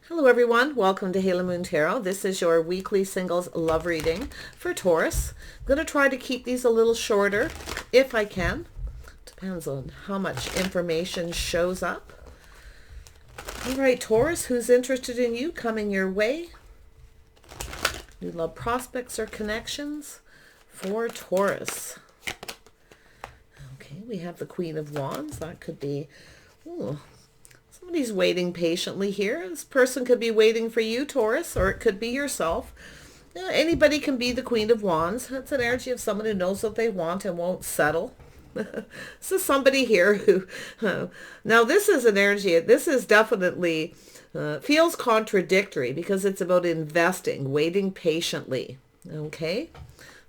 Hello everyone, welcome to Halo Moon Tarot. This is your weekly singles love reading for Taurus. I'm going to try to keep these a little shorter if I can. Depends on how much information shows up. All right, Taurus, who's interested in you coming your way? New love prospects or connections for Taurus. Okay, we have the Queen of Wands. That could be... Ooh, somebody's waiting patiently here. This person could be waiting for you, Taurus, or it could be yourself. Anybody can be the Queen of Wands. It's an energy of someone who knows what they want and won't settle. This is somebody here who... now this is an energy, this is definitely... feels contradictory because it's about investing, waiting patiently. Okay?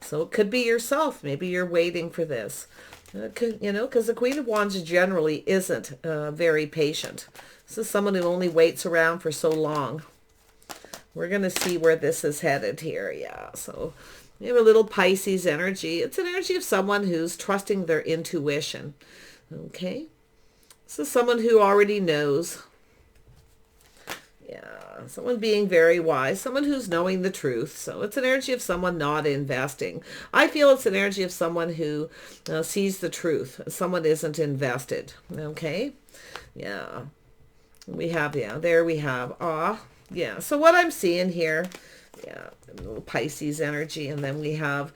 So it could be yourself. Maybe you're waiting for this. Because the Queen of Wands generally isn't very patient. This is someone who only waits around for so long. We're going to see where this is headed here. Yeah, so we have a little Pisces energy. It's an energy of someone who's trusting their intuition. Okay, this is someone who already knows. Yeah, someone being very wise, someone who's knowing the truth. So it's an energy of someone not investing. I feel it's an energy of someone who sees the truth. Someone isn't invested. Okay, yeah. We have, yeah, there we have. Yeah, so what I'm seeing here, yeah, a little Pisces energy, and then we have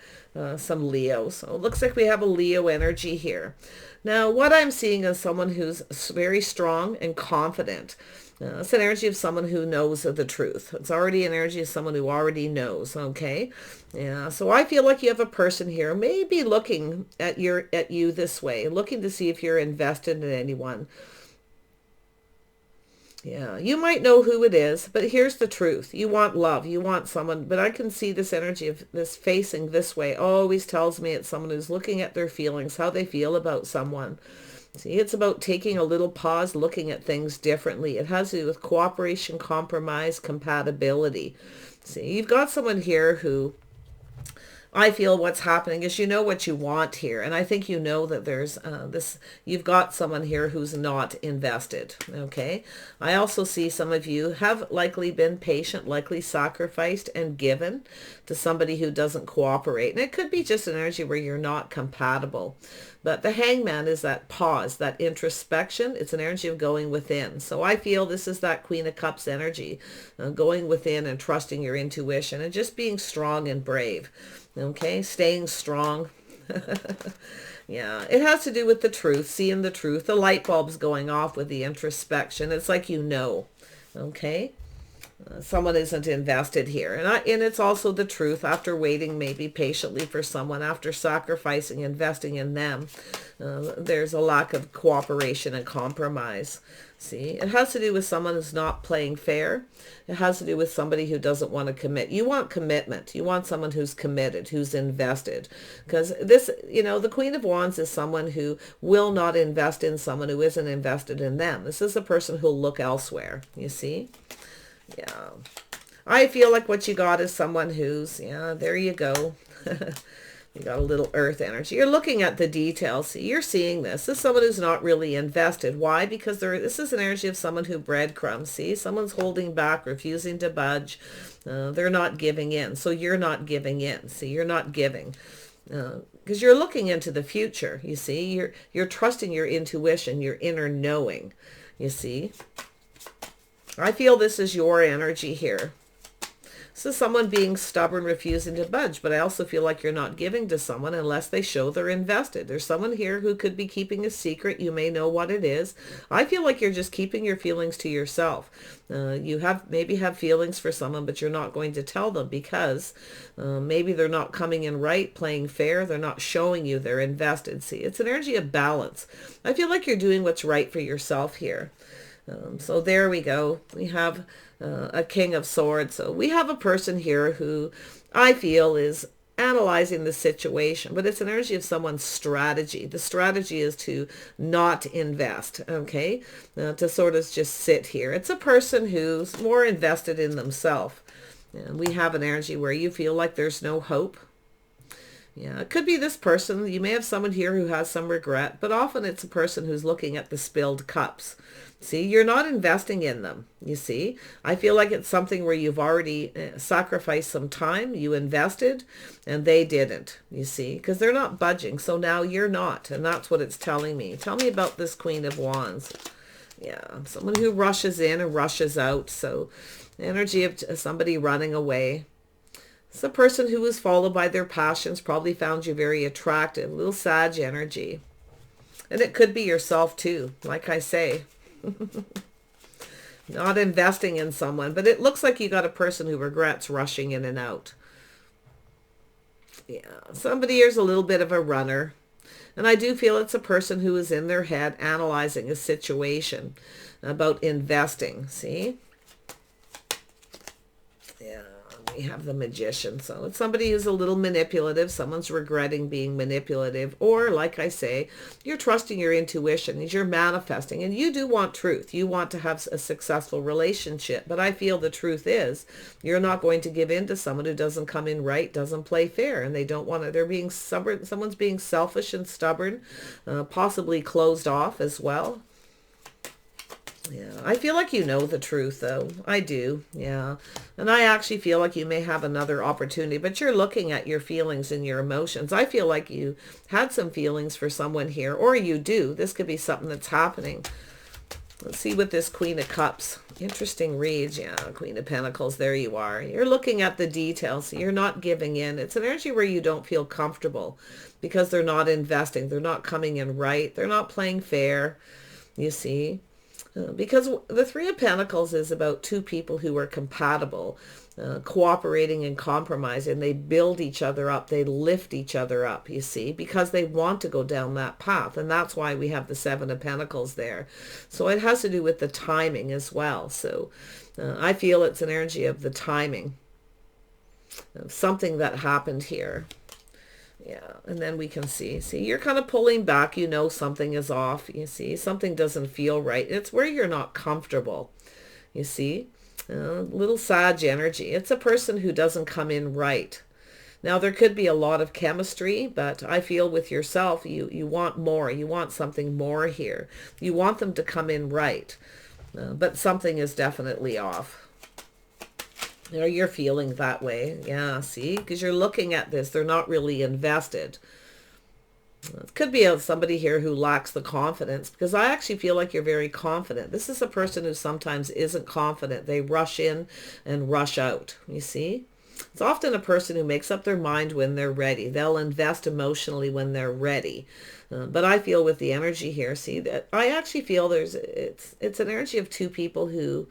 some Leo. So it looks like we have a Leo energy here. Now, what I'm seeing is someone who's very strong and confident. It's an energy of someone who knows the truth. It's already an energy of someone who already knows, okay? Yeah, so I feel like you have a person here maybe looking at you this way, looking to see if you're invested in anyone. Yeah, you might know who it is, but here's the truth. You want love. You want someone, but I can see this energy of this facing this way always tells me it's someone who's looking at their feelings, how they feel about someone. See, it's about taking a little pause, looking at things differently. It has to do with cooperation, compromise, compatibility. See, you've got someone here who... I feel what's happening is you know what you want here. And I think you know that there's you've got someone here who's not invested. Okay. I also see some of you have likely been patient, likely sacrificed and given to somebody who doesn't cooperate. And it could be just an energy where you're not compatible. But the Hangman is that pause, that introspection. It's an energy of going within. So I feel this is that Queen of Cups energy, going within and trusting your intuition and just being strong and brave. Okay, staying strong. Yeah, it has to do with the truth, seeing the truth. The light bulb's going off with the introspection. It's like you know. Okay. Someone isn't invested here. And it's also the truth after waiting maybe patiently for someone, after sacrificing, investing in them. There's a lack of cooperation and compromise. See, it has to do with someone who's not playing fair. It has to do with somebody who doesn't want to commit. You want commitment. You want someone who's committed, who's invested. Because this, the Queen of Wands is someone who will not invest in someone who isn't invested in them. This is a person who'll look elsewhere, you see? Yeah, I feel like what you got is someone who's, yeah, there you go. You got a little earth energy. You're looking at the details. See, you're seeing this. This is someone who's not really invested. Why? Because this is an energy of someone who breadcrumbs. See, someone's holding back, refusing to budge. They're not giving in. So you're not giving in. See, you're not giving. Because you're looking into the future, you see. You're trusting your intuition, your inner knowing, you see. I feel this is your energy here. This is someone being stubborn, refusing to budge, but I also feel like you're not giving to someone unless they show they're invested. There's someone here who could be keeping a secret. You may know what it is. I feel like you're just keeping your feelings to yourself. You maybe have feelings for someone, but you're not going to tell them because maybe they're not coming in right, playing fair. They're not showing you they're invested. See, it's an energy of balance. I feel like you're doing what's right for yourself here. So there we go. We have a King of Swords. So we have a person here who I feel is analyzing the situation, but it's an energy of someone's strategy. The strategy is to not invest, okay? To sort of just sit here. It's a person who's more invested in themselves. And we have an energy where you feel like there's no hope. Yeah, it could be this person. You may have someone here who has some regret, but often it's a person who's looking at the spilled cups. See, you're not investing in them, you see. I feel like it's something where you've already sacrificed some time, you invested, and they didn't, you see, because they're not budging. So now you're not, and that's what it's telling me. Tell me about this Queen of Wands. Yeah, someone who rushes in and rushes out. So energy of somebody running away. It's a person who was followed by their passions, probably found you very attractive. A little Sag energy. And it could be yourself too, like I say. Not investing in someone, but it looks like you got a person who regrets rushing in and out. Yeah, somebody here's a little bit of a runner. And I do feel it's a person who is in their head analyzing a situation about investing. See? Yeah, we have the Magician. So it's somebody who's a little manipulative. Someone's regretting being manipulative. Or, like I say, you're trusting your intuition. You're manifesting. And you do want truth. You want to have a successful relationship. But I feel the truth is you're not going to give in to someone who doesn't come in right, doesn't play fair. And they don't want to. They're being stubborn. Someone's being selfish and stubborn. Possibly closed off as well. Yeah, I feel like you know the truth, though. I do, yeah. And I actually feel like you may have another opportunity, but you're looking at your feelings and your emotions. I feel like you had some feelings for someone here, or you do. This could be something that's happening. Let's see what this Queen of Cups. Interesting read. Yeah, Queen of Pentacles. There you are. You're looking at the details. You're not giving in. It's an energy where you don't feel comfortable because they're not investing. They're not coming in right. They're not playing fair, you see. Because the Three of Pentacles is about two people who are compatible, cooperating and compromising. They build each other up. They lift each other up, you see, because they want to go down that path. And that's why we have the Seven of Pentacles there. So it has to do with the timing as well. So I feel it's an energy of the timing of something that happened here. Yeah, and then we can see, you're kind of pulling back, you know something is off, you see, something doesn't feel right. It's where you're not comfortable, you see, little Sag energy. It's a person who doesn't come in right. Now, there could be a lot of chemistry, but I feel with yourself, you want more, you want something more here. You want them to come in right, but something is definitely off. Or you're feeling that way. Yeah, see? Because you're looking at this. They're not really invested. It could be somebody here who lacks the confidence, because I actually feel like you're very confident. This is a person who sometimes isn't confident. They rush in and rush out. You see? It's often a person who makes up their mind when they're ready. They'll invest emotionally when they're ready. But I feel with the energy here, see, that I actually feel it's an energy of two people who...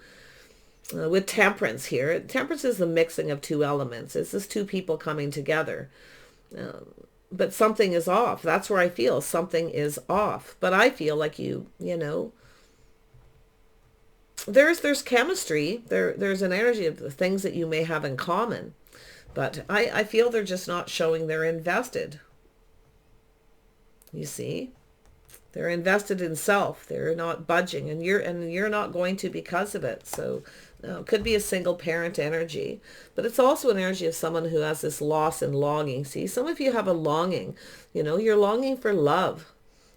with temperance here. Temperance is the mixing of two elements. It's just two people coming together. But something is off. That's where I feel something is off. But I feel like you know, there's chemistry. There's an energy of the things that you may have in common. But I feel they're just not showing they're invested. You see? They're invested in self. They're not budging, and you're not going to because of it. So it could be a single parent energy, but it's also an energy of someone who has this loss and longing. See, some of you have a longing. You know, you're longing for love.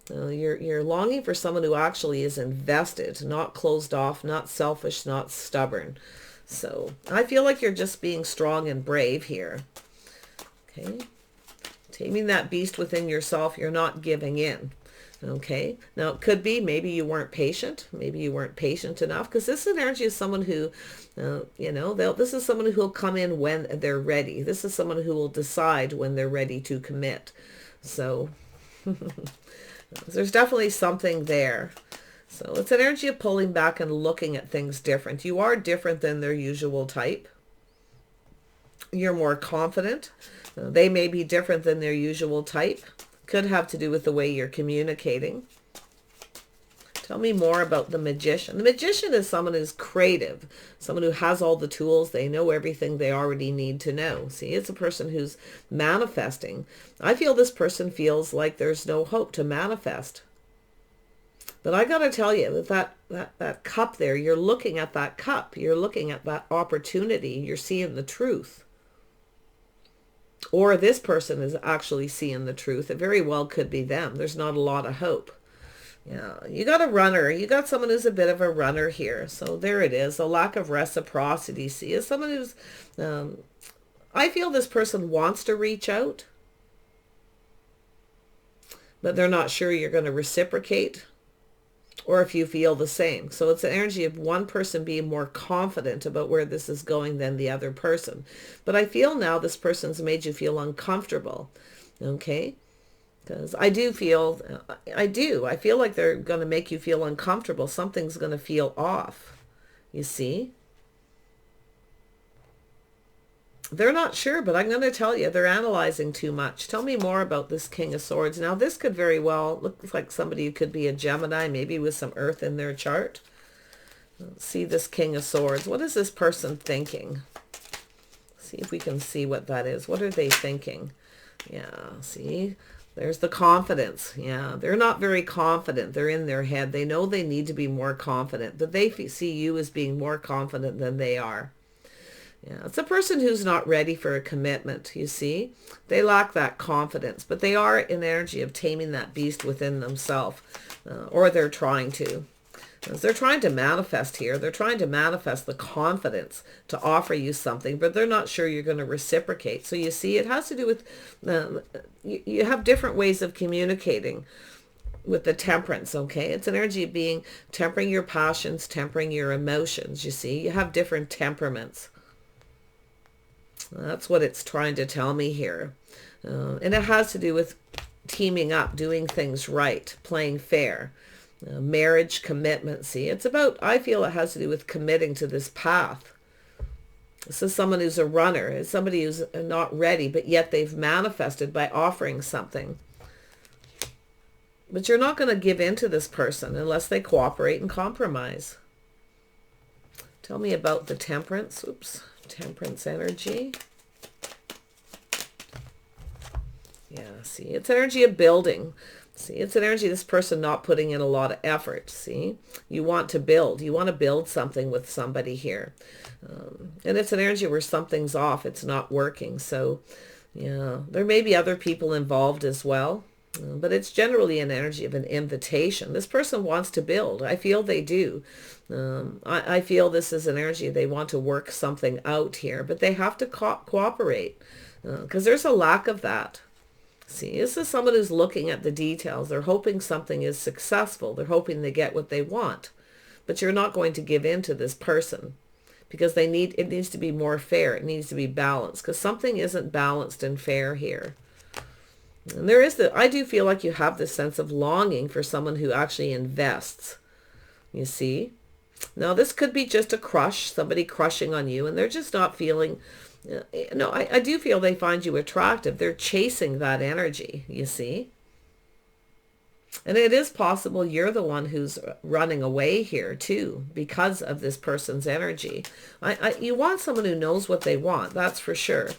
You're longing for someone who actually is invested, not closed off, not selfish, not stubborn. So I feel like you're just being strong and brave here. Okay, taming that beast within yourself. You're not giving in. Okay, now it could be maybe you weren't patient. Maybe you weren't patient enough, because this is an energy of someone who, you know, this is someone who will come in when they're ready. This is someone who will decide when they're ready to commit. So there's definitely something there. So it's an energy of pulling back and looking at things different. You are different than their usual type. You're more confident. They may be different than their usual type. Could have to do with the way you're communicating. Tell me more about the Magician. The Magician is someone who's creative, someone who has all the tools. They know everything they already need to know. See, it's a person who's manifesting. I feel this person feels like there's no hope to manifest. But I got to tell you that cup there, you're looking at that cup. You're looking at that opportunity. You're seeing the truth. Or this person is actually seeing the truth. It very well could be them. There's not a lot of hope. Yeah, you got a runner. You got someone who's a bit of a runner here. So there it is. A lack of reciprocity. See, is someone who's, I feel this person wants to reach out, but they're not sure you're going to reciprocate, or if you feel the same. So it's an energy of one person being more confident about where this is going than the other person. But I feel now this person's made you feel uncomfortable. Okay? Because I feel like they're going to make you feel uncomfortable. Something's going to feel off. You see? They're not sure, but I'm going to tell you, they're analyzing too much. Tell me more about this King of Swords. Now, this could very well look like somebody who could be a Gemini, maybe with some earth in their chart. Let's see this King of Swords. What is this person thinking? See if we can see what that is. What are they thinking? Yeah, see? There's the confidence. Yeah, they're not very confident. They're in their head. They know they need to be more confident, but they see you as being more confident than they are. Yeah, it's a person who's not ready for a commitment, you see. They lack that confidence, but they are in energy of taming that beast within themselves, or they're trying to. As they're trying to manifest here, they're trying to manifest the confidence to offer you something, but they're not sure you're going to reciprocate. So you see, it has to do with, you have different ways of communicating with the temperance, okay? It's an energy of being, tempering your passions, tempering your emotions, you see. You have different temperaments. That's what it's trying to tell me here. And it has to do with teaming up, doing things right, playing fair, marriage, commitment. See, it's about, I feel it has to do with committing to this path. This is someone who's a runner. It's somebody who's not ready, but yet they've manifested by offering something. But you're not going to give in to this person unless they cooperate and compromise. Tell me about the temperance. Oops. Temperance energy. Yeah, see, it's energy of building. See, it's an energy of this person not putting in a lot of effort. See, you want to build. You want to build something with somebody here. And it's an energy where something's off. It's not working. So, yeah, there may be other people involved as well. But it's generally an energy of an invitation. This person wants to build. I feel they do. I feel this is an energy. They want to work something out here, but they have to cooperate because there's a lack of that. See, this is someone who's looking at the details. They're hoping something is successful. They're hoping they get what they want. But you're not going to give in to this person because it needs to be more fair. It needs to be balanced because something isn't balanced and fair here. And I do feel like you have this sense of longing for someone who actually invests, you see. Now, this could be just a crush, somebody crushing on you, and they're just not feeling, no, I do feel they find you attractive. They're chasing that energy, you see. And it is possible you're the one who's running away here, too, because of this person's energy. You want someone who knows what they want, that's for sure.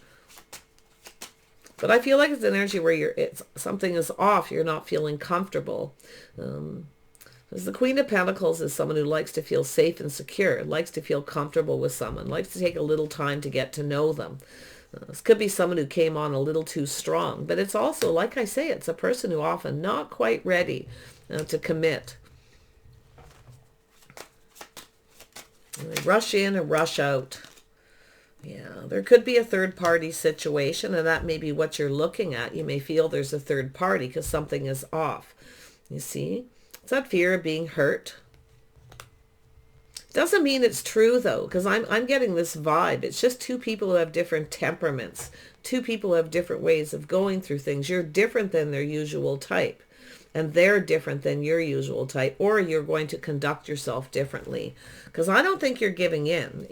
But I feel like it's an energy where something is off. You're not feeling comfortable. Because the Queen of Pentacles is someone who likes to feel safe and secure, likes to feel comfortable with someone, likes to take a little time to get to know them. This could be someone who came on a little too strong. But it's also, like I say, it's a person who often not quite ready to commit. And they rush in and rush out. Yeah, there could be a third-party situation, and that may be what you're looking at. You may feel there's a third party because something is off. You see? It's that fear of being hurt. Doesn't mean it's true, though, because I'm getting this vibe. It's just two people who have different temperaments. Two people who have different ways of going through things. You're different than their usual type, and they're different than your usual type, or you're going to conduct yourself differently. Because I don't think you're giving in,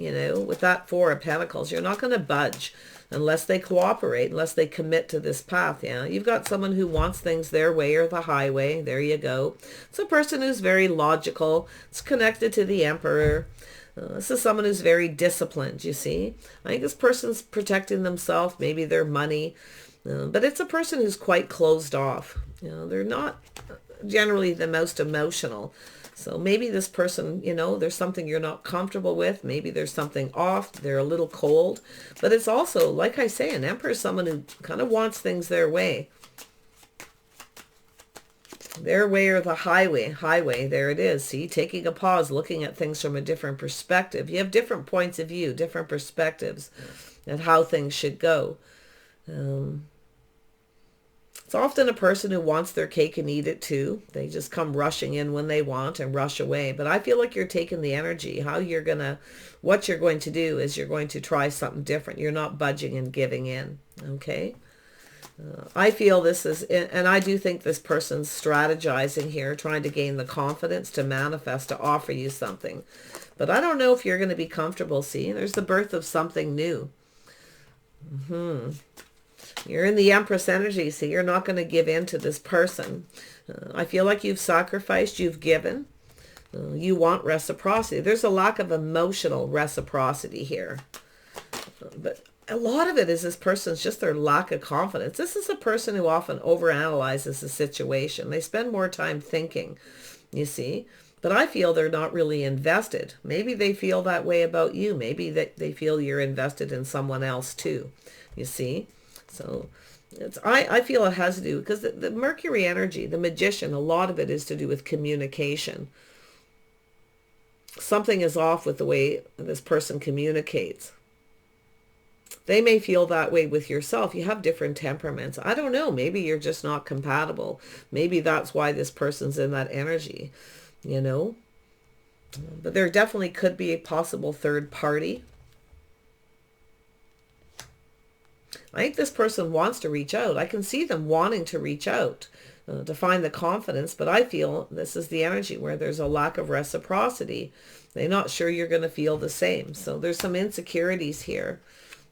with that Four of Pentacles. You're not going to budge unless they cooperate, unless they commit to this path. Yeah, you've got someone who wants things their way or the highway. There you go. It's a person who's very logical. It's connected to the Emperor. This is someone who's very disciplined, you see. I think this person's protecting themselves, maybe their money. But it's a person who's quite closed off. They're not generally the most emotional. So maybe this person, you know, there's something you're not comfortable with. Maybe there's something off. They're a little cold. But it's also, like I say, an Emperor is someone who kind of wants things their way. Their way or the highway, there it is. See, taking a pause, looking at things from a different perspective. You have different points of view, different perspectives at how things should go. It's often a person who wants their cake and eat it too. They just come rushing in when they want and rush away. But I feel like you're taking the energy. What you're going to do is you're going to try something different. You're not budging and giving in. Okay? I feel this is, and I do think this person's strategizing here, trying to gain the confidence to manifest, to offer you something. But I don't know if you're going to be comfortable. See, there's the birth of something new. You're in the Empress energy, so you're not going to give in to this person. I feel like you've sacrificed, you've given. You want reciprocity. There's a lack of emotional reciprocity here. But a lot of it is this person's just their lack of confidence. This is a person who often overanalyzes the situation. They spend more time thinking, you see. But I feel they're not really invested. Maybe they feel that way about you. Maybe that they feel you're invested in someone else too, you see. So I feel it has to do, because the Mercury energy, the Magician, a lot of it is to do with communication. Something is off with the way this person communicates. They may feel that way with yourself. You have different temperaments. I don't know. Maybe you're just not compatible. Maybe that's why this person's in that energy, you know. But there definitely could be a possible third party. I think this person wants to reach out. I can see them wanting to reach out to find the confidence, but I feel this is the energy where there's a lack of reciprocity. They're not sure you're going to feel the same. So there's some insecurities here.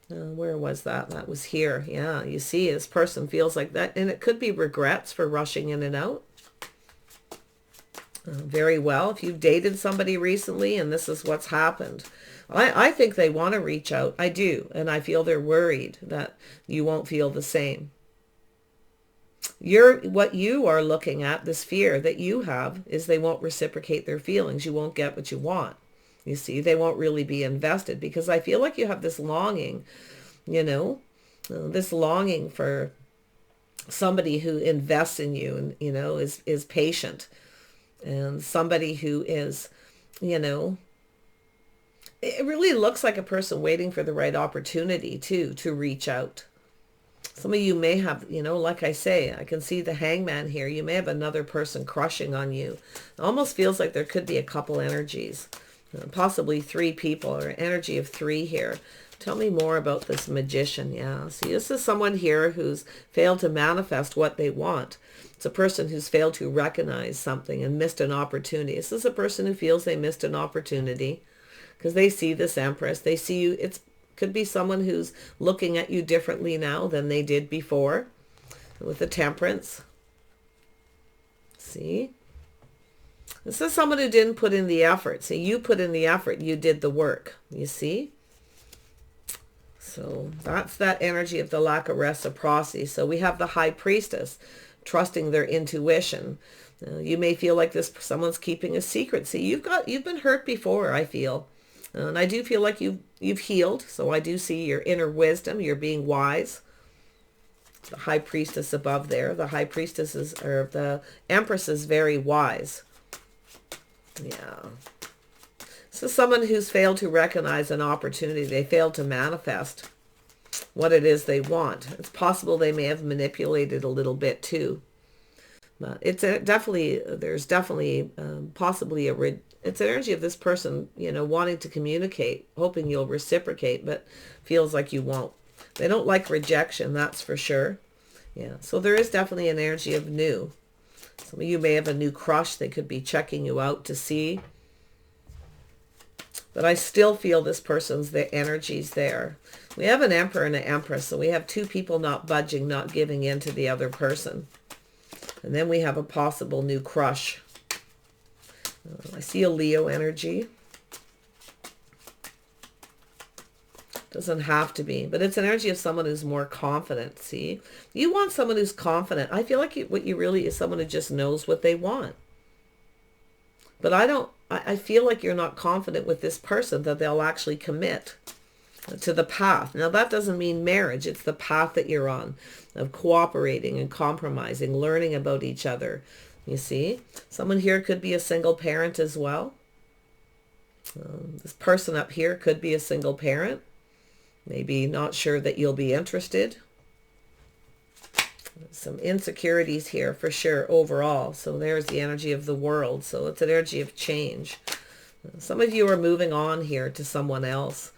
Where was that? That was here. Yeah, you see, this person feels like that. And it could be regrets for rushing in and out. Very well. If you've dated somebody recently and this is what's happened, I think they want to reach out. I do. And I feel they're worried that you won't feel the same. What you are looking at, this fear that you have, is they won't reciprocate their feelings. You won't get what you want. You see, they won't really be invested, because I feel like you have this longing, you know, this longing for somebody who invests in you and, you know, is patient, and somebody who is, you know, it really looks like a person waiting for the right opportunity too, to reach out. Some of you may have, you know, like I say, I can see the Hangman here. You may have another person crushing on you. It almost feels like there could be a couple energies, possibly three people, or energy of three here. Tell me more about this Magician. Yeah, see, this is someone here who's failed to manifest what they want. It's a person who's failed to recognize something and missed an opportunity. This is a person who feels they missed an opportunity because they see this Empress. They see you. It could be someone who's looking at you differently now than they did before, with the Temperance. See? This is someone who didn't put in the effort. See, you put in the effort. You did the work. You see? So that's that energy of the lack of reciprocity. So we have the High Priestess, trusting their intuition. You may feel like someone's keeping a secret. See, you've been hurt before, I feel. And I do feel like you've healed. So I do see your inner wisdom. You're being wise. The High Priestess above there. The High Priestess or the Empress is very wise. Yeah. So someone who's failed to recognize an opportunity. They failed to manifest what it is they want. It's possible they may have manipulated a little bit too. But it's there's definitely possibly it's an energy of this person, you know, wanting to communicate, hoping you'll reciprocate, but feels like you won't. They don't like rejection, that's for sure. Yeah, so there is definitely an energy of new. Some of you may have a new crush. They could be checking you out to see. But I still feel this the energy's there. We have an Emperor and an Empress, so we have two people not budging, not giving in to the other person. And then we have a possible new crush. I see a Leo energy. Doesn't have to be, but it's an energy of someone who's more confident. See, you want someone who's confident. I feel like what you really is someone who just knows what they want. But I feel like you're not confident with this person that they'll actually commit to the path. Now, that doesn't mean marriage. It's the path that you're on of cooperating and compromising, learning about each other. You see, someone here could be a single parent as well. This person up here could be a single parent. Maybe not sure that you'll be interested. Some insecurities here for sure overall. So there's the energy of the world. So it's an energy of change. Some of you are moving on here to someone else.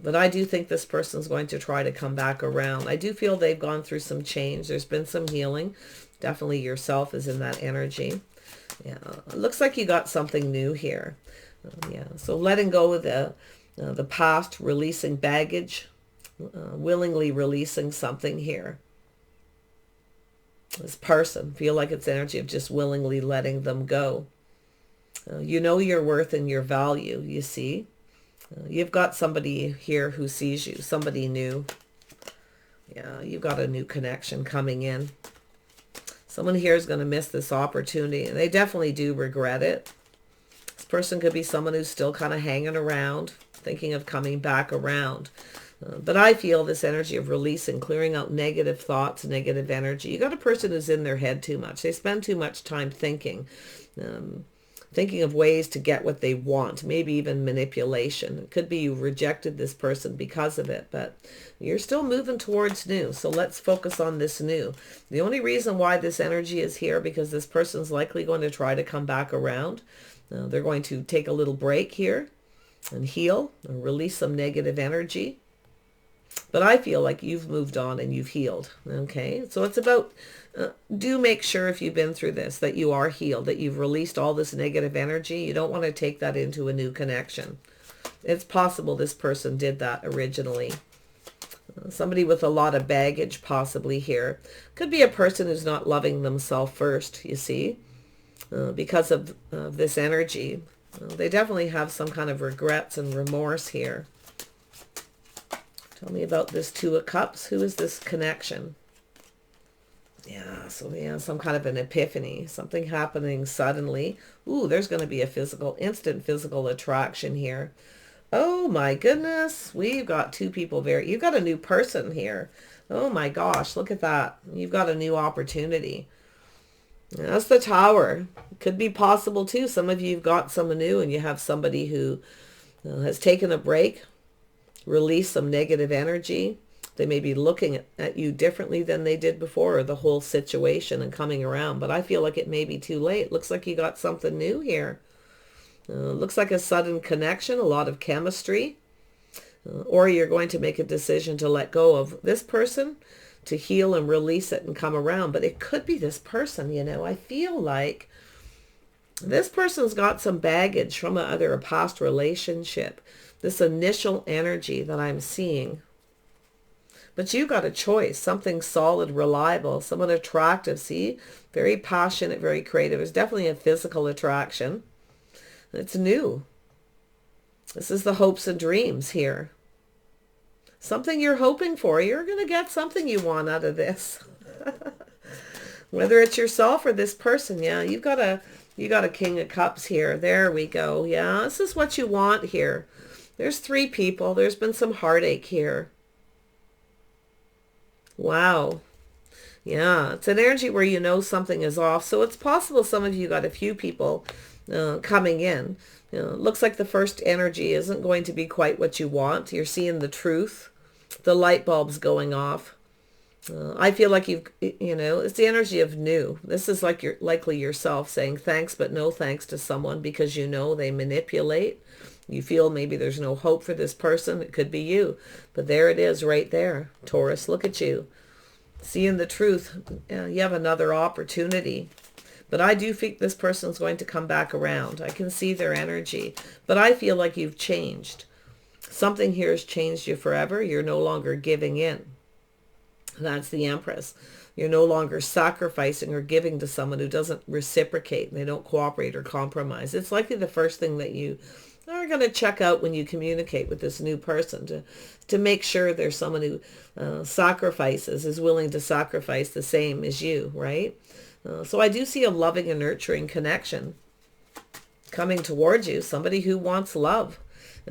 But I do think this person's going to try to come back around. I do feel they've gone through some change. There's been some healing. Definitely yourself is in that energy. Yeah, it looks like you got something new here. Yeah, so letting go of the past, releasing baggage, willingly releasing something here. This person, feel like it's energy of just willingly letting them go. You know your worth and your value, you see. You've got somebody here who sees you, somebody new. Yeah, you've got a new connection coming in. Someone here is going to miss this opportunity, and they definitely do regret it. This person could be someone who's still kind of hanging around, thinking of coming back around. But I feel this energy of releasing, clearing out negative thoughts, negative energy. You got a person who's in their head too much. They spend too much time thinking. Thinking of ways to get what they want, maybe even manipulation. It could be you rejected this person because of it, but you're still moving towards new. So let's focus on this new. The only reason why this energy is here, because this person's likely going to try to come back around. They're going to take a little break here and heal and release some negative energy. But I feel like you've moved on and you've healed. Okay, so it's about, do make sure if you've been through this that you are healed, that you've released all this negative energy. You don't want to take that into a new connection. It's possible this person did that originally. Somebody with a lot of baggage possibly here. Could be a person who's not loving themselves first, you see, because of this energy. They definitely have some kind of regrets and remorse here. Tell me about this Two of Cups. Who is this connection? Yeah, so yeah, some kind of an epiphany. Something happening suddenly. Ooh, there's going to be a instant physical attraction here. Oh my goodness. We've got two people you've got a new person here. Oh my gosh, look at that. You've got a new opportunity. That's the Tower. Could be possible too. Some of you have got someone new and you have somebody who has taken a break. Release some negative energy. They may be looking at you differently than they did before, or the whole situation and coming around. But I feel like it may be too late. Looks like you got something new here. Looks like a sudden connection, a lot of chemistry. Or you're going to make a decision to let go of this person, to heal and release it and come around. But it could be this person, you know. I feel like this person's got some baggage from a past relationship. This initial energy that I'm seeing. But you got a choice, something solid, reliable, someone attractive. See, very passionate, very creative. There's definitely a physical attraction. It's new. This is the hopes and dreams here. Something you're hoping for. You're going to get something you want out of this. Whether it's yourself or this person. Yeah, you got a King of Cups here. There we go. Yeah, this is what you want here. There's three people. There's been some heartache here. Wow. Yeah, it's an energy where you know something is off. So it's possible some of you got a few people coming in. Looks like the first energy isn't going to be quite what you want. You're seeing the truth. The light bulb's going off. I feel like it's the energy of new. This is like you're likely yourself saying thanks but no thanks to someone because you know they manipulate. You feel maybe there's no hope for this person. It could be you. But there it is right there. Taurus, look at you. Seeing the truth. You have another opportunity. But I do think this person's going to come back around. I can see their energy. But I feel like you've changed. Something here has changed you forever. You're no longer giving in. That's the Empress. You're no longer sacrificing or giving to someone who doesn't reciprocate and they don't cooperate or compromise. It's likely the first thing that you are going to check out when you communicate with this new person to make sure there's someone who sacrifices, is willing to sacrifice the same as you, right? So I do see a loving and nurturing connection. coming towards you, somebody who wants love.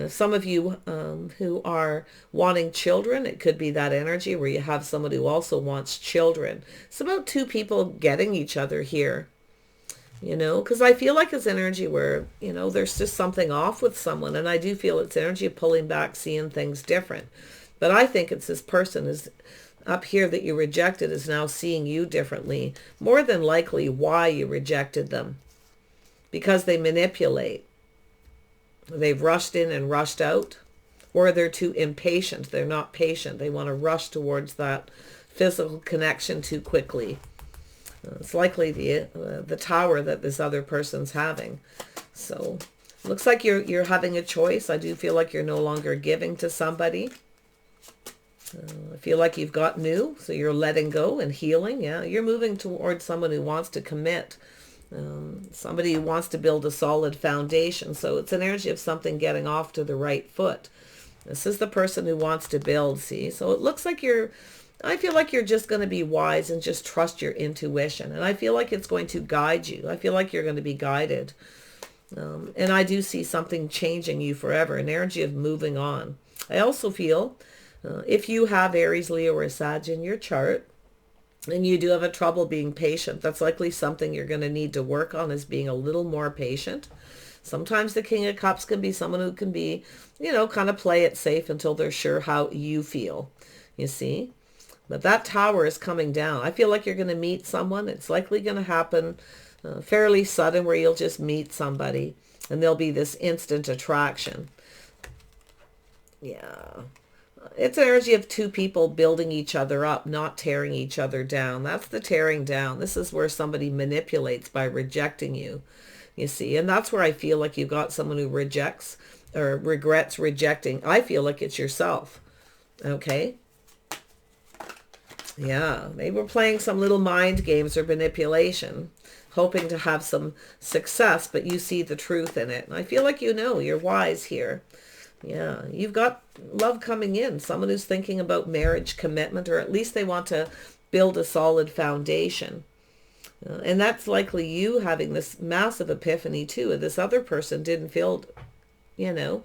Some of you who are wanting children, it could be that energy where you have someone who also wants children. It's about two people getting each other here, you know, because I feel like it's energy where, you know, there's just something off with someone. And I do feel it's energy of pulling back, seeing things different. But I think it's this person is up here that you rejected is now seeing you differently. More than likely why you rejected them. Because they manipulate. They've rushed in and rushed out, or they're too impatient. They're not patient. They want to rush towards that physical connection too quickly. It's likely the tower that this other person's having. So looks like you're having a choice. I do feel like you're no longer giving to somebody. I feel like you've got new, so you're letting go and healing. Yeah, you're moving towards someone who wants to commit. Somebody who wants to build a solid foundation. So it's an energy of something getting off to the right foot. This is the person who wants to build, see? So it looks like I feel like you're just going to be wise and just trust your intuition. And I feel like it's going to guide you. I feel like you're going to be guided. And I do see something changing you forever, an energy of moving on. I also feel if you have Aries, Leo, or Sag in your chart, and you do have a trouble being patient, that's likely something you're going to need to work on, is being a little more patient. Sometimes the King of Cups can be someone who can be, you know, kind of play it safe until they're sure how you feel, you see. But that tower is coming down. I feel like you're going to meet someone. It's likely going to happen fairly sudden, where you'll just meet somebody and there'll be this instant attraction. Yeah. It's energy of two people building each other up, not tearing each other down. That's the tearing down. This is where somebody manipulates by rejecting you, you see. And that's where I feel like you've got someone who rejects or regrets rejecting. I feel like it's yourself. Okay. Yeah. They were playing some little mind games or manipulation, hoping to have some success, but you see the truth in it. And I feel like, you know, you're wise here. Yeah, you've got love coming in. Someone who's thinking about marriage, commitment, or at least they want to build a solid foundation. And that's likely you having this massive epiphany too. This other person didn't feel, you know,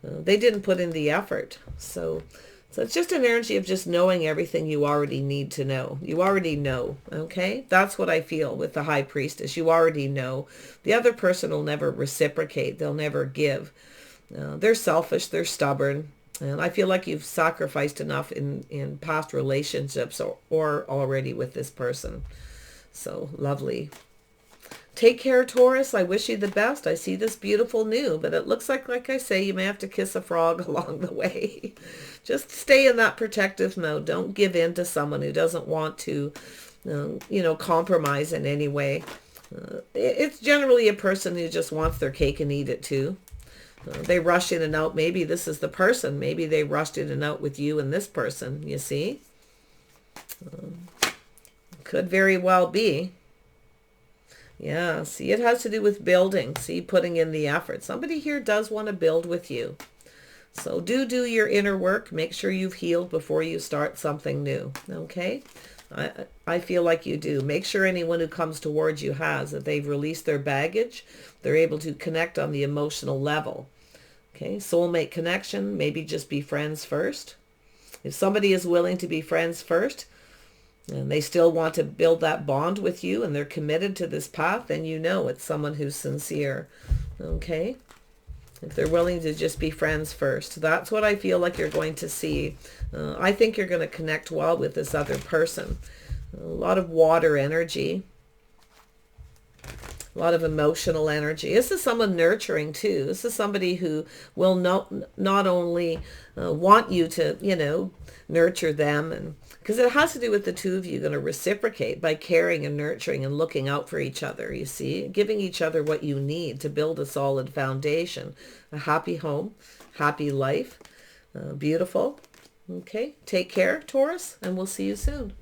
they didn't put in the effort. So it's just an energy of just knowing everything you already need to know. You already know, okay? That's what I feel with the High Priestess. You already know. The other person will never reciprocate. They'll never give. They're selfish, they're stubborn, and I feel like you've sacrificed enough in past relationships or already with this person. So lovely. Take care, Taurus. I wish you the best. I see this beautiful new, but it looks like I say, you may have to kiss a frog along the way. Just stay in that protective mode. Don't give in to someone who doesn't want to, you know, compromise in any way. It's generally a person who just wants their cake and eat it too. They rush in and out. Maybe this is the person. Maybe they rushed in and out with you and this person, you see. Could very well be. Yeah, see, it has to do with building. See, putting in the effort. Somebody here does want to build with you. So do your inner work. Make sure you've healed before you start something new, okay? I feel like you do. Make sure anyone who comes towards you has, that they've released their baggage. They're able to connect on the emotional level. Okay, soulmate connection, maybe just be friends first. If somebody is willing to be friends first, and they still want to build that bond with you, and they're committed to this path, then you know it's someone who's sincere. Okay? If they're willing to just be friends first. That's what I feel like you're going to see. I think you're going to connect well with this other person. A lot of water energy. A lot of emotional energy. This is someone nurturing too. This is somebody who will not only want you to, you know, nurture them, and because it has to do with the two of you going to reciprocate by caring and nurturing and looking out for each other, you see, giving each other what you need to build a solid foundation, a happy home, happy life, beautiful. Okay, take care, Taurus, and we'll see you soon.